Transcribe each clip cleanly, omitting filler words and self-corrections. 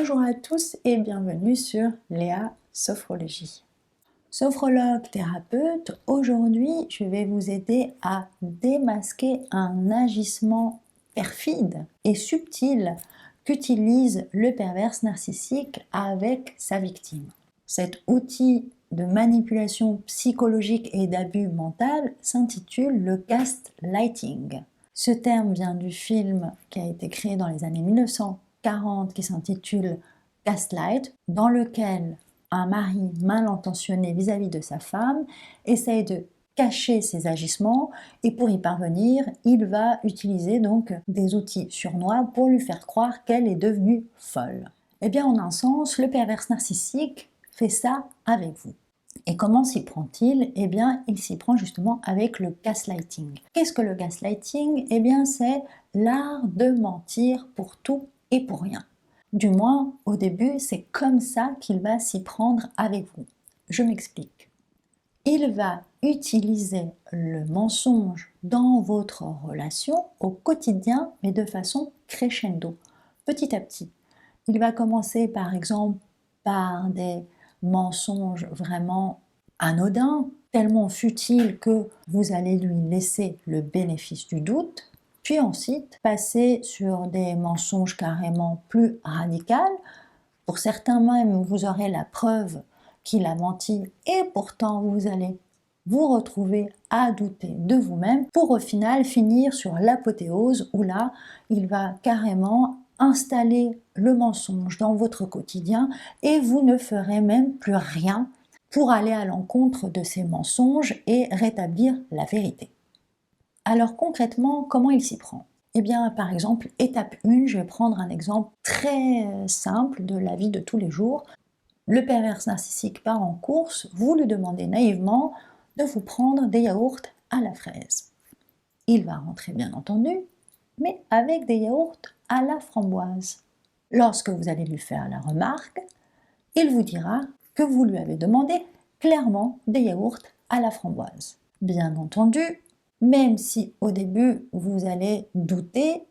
Bonjour à tous et bienvenue sur Léa Sophrologie. Sophrologue thérapeute, aujourd'hui je vais vous aider à démasquer un agissement perfide et subtil qu'utilise le pervers narcissique avec sa victime. Cet outil de manipulation psychologique et d'abus mental s'intitule le gaslighting. Ce terme vient du film qui a été créé dans les années 1940 qui s'intitule Gaslight, dans lequel un mari mal intentionné vis-à-vis de sa femme essaye de cacher ses agissements et pour y parvenir, il va utiliser donc des outils surnois pour lui faire croire qu'elle est devenue folle. Eh bien, en un sens, le pervers narcissique fait ça avec vous. Et comment s'y prend-il? Eh bien, il s'y prend justement avec le gaslighting. Qu'est-ce que le gaslighting? Eh bien, c'est l'art de mentir pour tout et pour rien. Du moins, au début, c'est comme ça qu'il va s'y prendre avec vous. Je m'explique. Il va utiliser le mensonge dans votre relation au quotidien, mais de façon crescendo, petit à petit. Il va commencer par exemple par des mensonges vraiment anodins, tellement futiles que vous allez lui laisser le bénéfice du doute, puis ensuite passer sur des mensonges carrément plus radicaux. Pour certains même, vous aurez la preuve qu'il a menti et pourtant vous allez vous retrouver à douter de vous-même pour au final finir sur l'apothéose où là, il va carrément installer le mensonge dans votre quotidien et vous ne ferez même plus rien pour aller à l'encontre de ces mensonges et rétablir la vérité. Alors concrètement, comment il s'y prend? Eh bien, par exemple, étape 1, je vais prendre un exemple très simple de la vie de tous les jours. Le pervers narcissique part en course, vous lui demandez naïvement de vous prendre des yaourts à la fraise. Il va rentrer bien entendu, mais avec des yaourts à la framboise. Lorsque vous allez lui faire la remarque, il vous dira que vous lui avez demandé clairement des yaourts à la framboise. Bien entendu, même si au début vous allez douter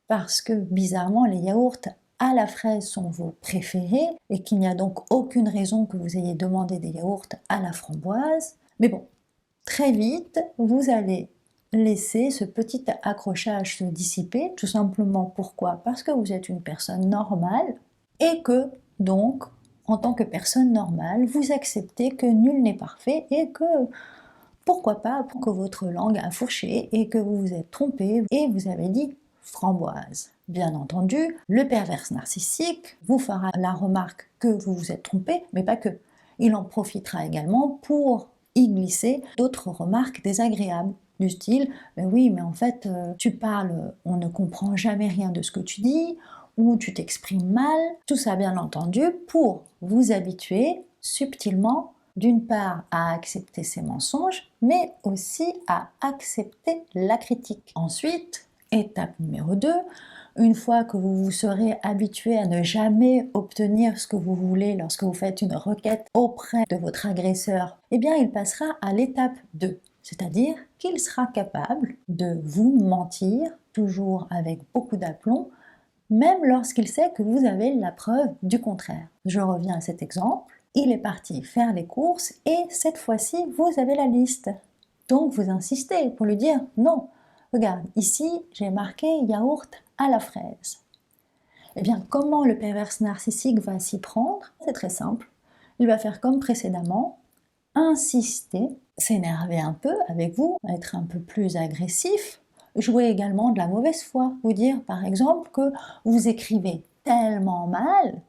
parce que bizarrement les yaourts à la fraise sont vos préférés et qu'il n'y a donc aucune raison que vous ayez demandé des yaourts à la framboise. Mais bon, très vite, vous allez laisser ce petit accrochage se dissiper, tout simplement pourquoi? Parce que vous êtes une personne normale et que donc, en tant que personne normale, vous acceptez que nul n'est parfait et que pourquoi pas pour que votre langue a fourché et que vous vous êtes trompé et vous avez dit framboise. Bien entendu, le pervers narcissique vous fera la remarque que vous vous êtes trompé, mais pas que. Il en profitera également pour y glisser d'autres remarques désagréables, du style « oui, mais en fait, tu parles, on ne comprend jamais rien de ce que tu dis » ou « tu t'exprimes mal ». Tout ça, bien entendu, pour vous habituer subtilement d'une part à accepter ces mensonges, mais aussi à accepter la critique. Ensuite, étape numéro 2, une fois que vous vous serez habitué à ne jamais obtenir ce que vous voulez lorsque vous faites une requête auprès de votre agresseur, eh bien il passera à l'étape 2, c'est-à-dire qu'il sera capable de vous mentir, toujours avec beaucoup d'aplomb, même lorsqu'il sait que vous avez la preuve du contraire. Je reviens à cet exemple. Il est parti faire les courses et cette fois-ci, vous avez la liste. Donc vous insistez pour lui dire « non, regarde, ici j'ai marqué yaourt à la fraise ». Eh bien, comment le pervers narcissique va s'y prendre? C'est très simple. Il va faire comme précédemment, insister, s'énerver un peu avec vous, être un peu plus agressif, jouer également de la mauvaise foi, vous dire par exemple que vous écrivez tellement mal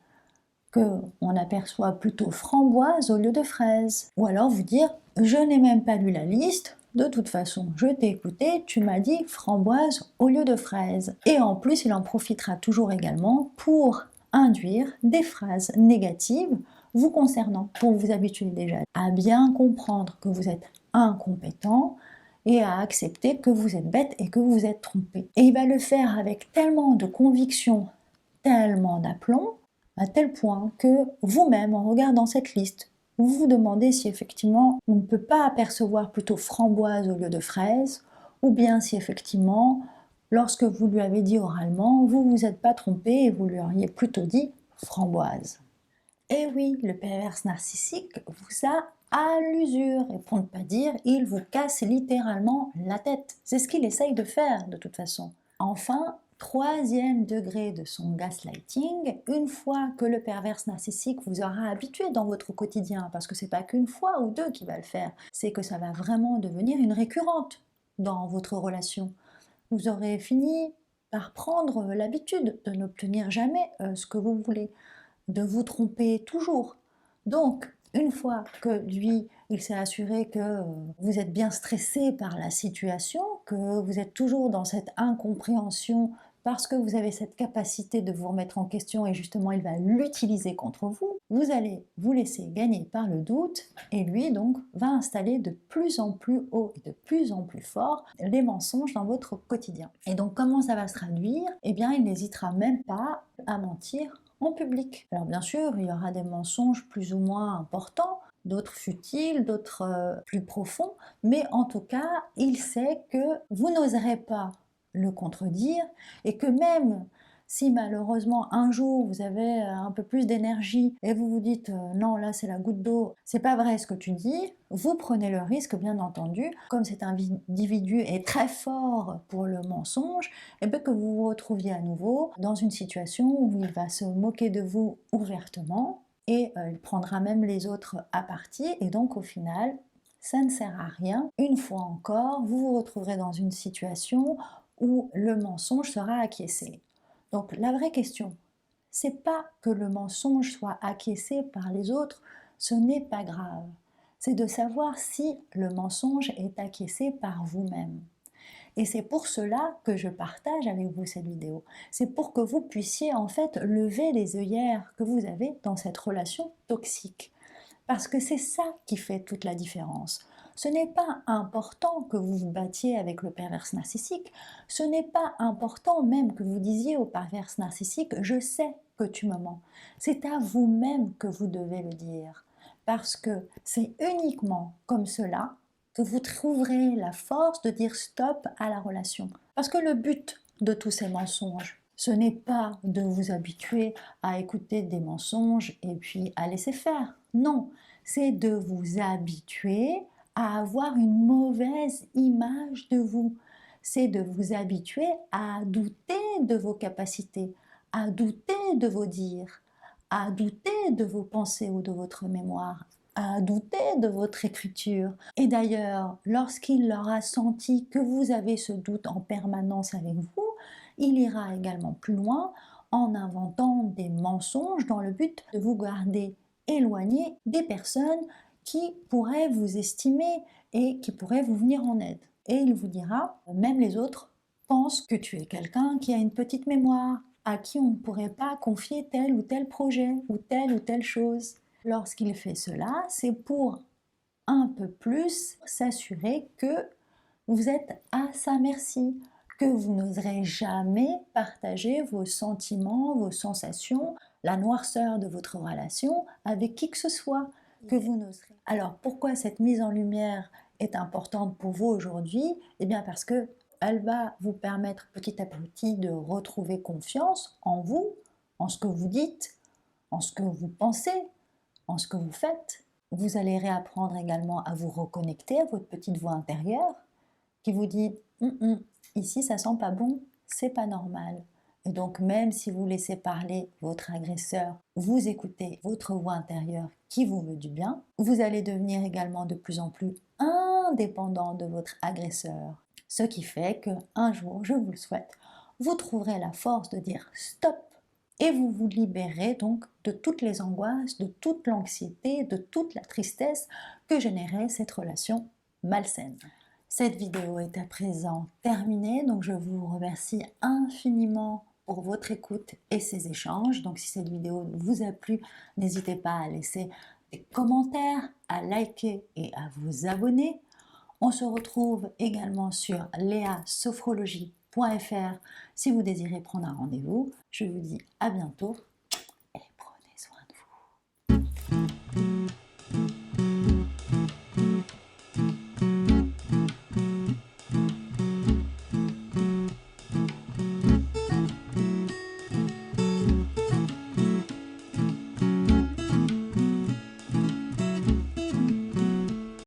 qu'on aperçoit plutôt framboise au lieu de fraise. Ou alors vous dire « je n'ai même pas lu la liste, de toute façon je t'ai écouté, tu m'as dit framboise au lieu de fraise ». Et en plus il en profitera toujours également pour induire des phrases négatives vous concernant, pour vous habituer déjà à bien comprendre que vous êtes incompétent et à accepter que vous êtes bête et que vous êtes trompé. Et il va le faire avec tellement de conviction, tellement d'aplomb, à tel point que vous-même, en regardant cette liste, vous vous demandez si effectivement on ne peut pas apercevoir plutôt framboise au lieu de fraise, ou bien si effectivement, lorsque vous lui avez dit oralement, vous vous êtes pas trompé et vous lui auriez plutôt dit framboise. Et oui, le pervers narcissique vous a à l'usure, et pour ne pas dire, il vous casse littéralement la tête. C'est ce qu'il essaye de faire de toute façon. Enfin, troisième degré de son gaslighting, une fois que le pervers narcissique vous aura habitué dans votre quotidien, parce que c'est pas qu'une fois ou deux qu'il va le faire, c'est que ça va vraiment devenir une récurrente dans votre relation. Vous aurez fini par prendre l'habitude de n'obtenir jamais ce que vous voulez, de vous tromper toujours. Donc, une fois que lui, il s'est assuré que vous êtes bien stressé par la situation, que vous êtes toujours dans cette incompréhension parce que vous avez cette capacité de vous remettre en question et justement il va l'utiliser contre vous, vous allez vous laisser gagner par le doute et lui donc va installer de plus en plus haut et de plus en plus fort les mensonges dans votre quotidien. Et donc comment ça va se traduire? Eh bien il n'hésitera même pas à mentir en public. Alors bien sûr, il y aura des mensonges plus ou moins importants, d'autres futiles, d'autres plus profonds, mais en tout cas, il sait que vous n'oserez pas le contredire et que même si malheureusement un jour vous avez un peu plus d'énergie et vous vous dites non là c'est la goutte d'eau, c'est pas vrai ce que tu dis, vous prenez le risque bien entendu, comme cet individu est très fort pour le mensonge, et bien que vous vous retrouviez à nouveau dans une situation où il va se moquer de vous ouvertement et il prendra même les autres à partie et donc au final ça ne sert à rien. Une fois encore, vous vous retrouverez dans une situation où le mensonge sera acquiescé. Donc la vraie question, c'est pas que le mensonge soit acquiescé par les autres, ce n'est pas grave. C'est de savoir si le mensonge est acquiescé par vous-même. Et c'est pour cela que je partage avec vous cette vidéo. C'est pour que vous puissiez en fait lever les œillères que vous avez dans cette relation toxique. Parce que c'est ça qui fait toute la différence. Ce n'est pas important que vous vous battiez avec le pervers narcissique, ce n'est pas important même que vous disiez au pervers narcissique « je sais que tu me mens ». C'est à vous-même que vous devez le dire, parce que c'est uniquement comme cela que vous trouverez la force de dire stop à la relation. Parce que le but de tous ces mensonges, ce n'est pas de vous habituer à écouter des mensonges et puis à laisser faire. Non, c'est de vous habituer à avoir une mauvaise image de vous. C'est de vous habituer à douter de vos capacités, à douter de vos dires, à douter de vos pensées ou de votre mémoire, à douter de votre écriture. Et d'ailleurs, lorsqu'il aura senti que vous avez ce doute en permanence avec vous, il ira également plus loin en inventant des mensonges dans le but de vous garder éloigné des personnes qui pourraient vous estimer et qui pourraient vous venir en aide. Et il vous dira, même les autres pensent que tu es quelqu'un qui a une petite mémoire, à qui on ne pourrait pas confier tel ou tel projet ou telle chose. Lorsqu'il fait cela, c'est pour un peu plus s'assurer que vous êtes à sa merci, que vous n'oserez jamais partager vos sentiments, vos sensations, la noirceur de votre relation avec qui que ce soit, que vous n'oserez. Alors pourquoi cette mise en lumière est importante pour vous aujourd'hui? Eh bien parce que elle va vous permettre petit à petit de retrouver confiance en vous, en ce que vous dites, en ce que vous pensez, en ce que vous faites. Vous allez réapprendre également à vous reconnecter à votre petite voix intérieure qui vous dit ici ça sent pas bon, c'est pas normal. Et donc même si vous laissez parler votre agresseur, vous écoutez votre voix intérieure qui vous veut du bien, vous allez devenir également de plus en plus indépendant de votre agresseur. Ce qui fait qu'un jour, je vous le souhaite, vous trouverez la force de dire stop et vous vous libérez donc de toutes les angoisses, de toute l'anxiété, de toute la tristesse que générait cette relation malsaine. Cette vidéo est à présent terminée, donc je vous remercie infiniment pour votre écoute et ces échanges. Donc si cette vidéo vous a plu, n'hésitez pas à laisser des commentaires, à liker et à vous abonner. On se retrouve également sur leasophrologie.fr si vous désirez prendre un rendez-vous. Je vous dis à bientôt